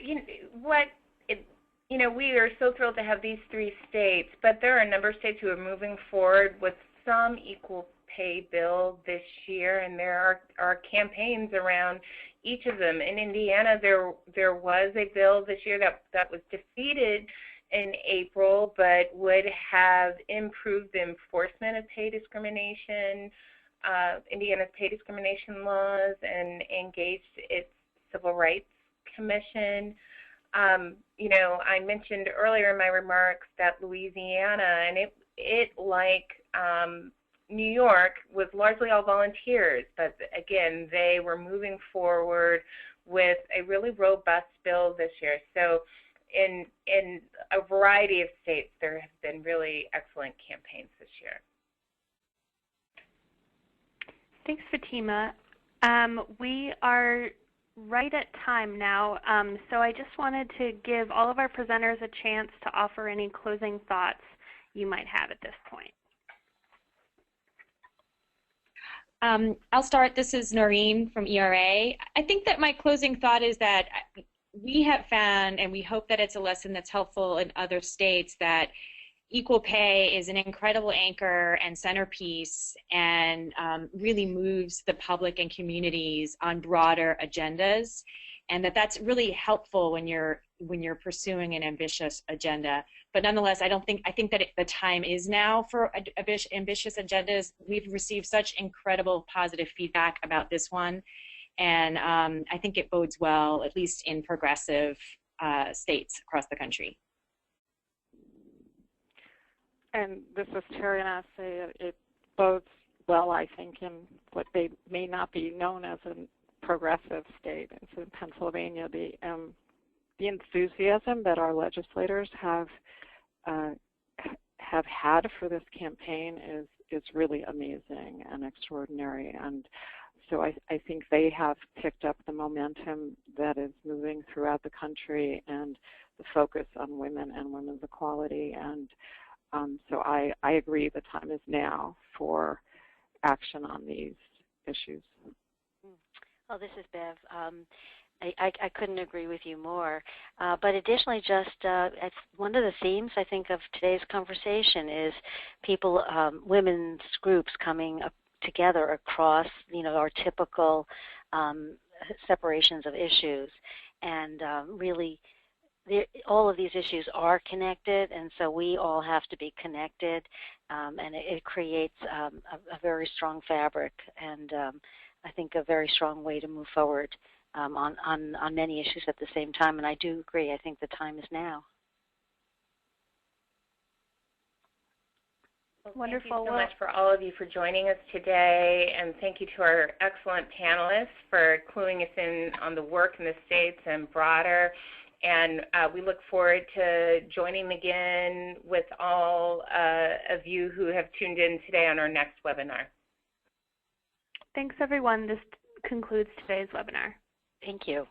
We are so thrilled to have these 3 states, but there are a number of states who are moving forward with some equal pay bill this year, and there are campaigns around each of them. In Indiana, there was a bill this year that was defeated in April, but would have improved the enforcement of pay discrimination, Indiana's pay discrimination laws, and engaged its Civil Rights Commission. I mentioned earlier in my remarks that Louisiana, and it like New York, was largely all volunteers, but again, they were moving forward with a really robust bill this year. So in a variety of states, there have been really excellent campaigns this year. Thanks, Fatima. We are right at time now, so I just wanted to give all of our presenters a chance to offer any closing thoughts you might have at this point. I'll start. This is Noreen from ERA. I think that my closing thought is that we have found, and we hope that it's a lesson that's helpful in other states, that equal pay is an incredible anchor and centerpiece, and really moves the public and communities on broader agendas. and that's really helpful when you're pursuing an ambitious agenda. But nonetheless, I think that the time is now for ambitious agendas. We've received such incredible positive feedback about this one, and I think it bodes well, at least in progressive states across the country. And this is Terry, and I say it bodes well, I think, in what they may not be known as a progressive state. It's in Pennsylvania. The enthusiasm that our legislators have had for this campaign is really amazing and extraordinary. And so I think they have picked up the momentum that is moving throughout the country and the focus on women and women's equality. And so I agree the time is now for action on these issues. Well, this is Bev. I couldn't agree with you more. But additionally, just it's one of the themes, I think, of today's conversation is people, women's groups coming up together across, our typical separations of issues. And really, all of these issues are connected, and so we all have to be connected, and it creates a very strong fabric and I think a very strong way to move forward on many issues at the same time. And I do agree. I think the time is now. Well, Wonderful. Thank you so much for all of you for joining us today, and thank you to our excellent panelists for cluing us in on the work in the states and broader. And we look forward to joining again with all of you who have tuned in today on our next webinar. Thanks, everyone. This concludes today's webinar. Thank you.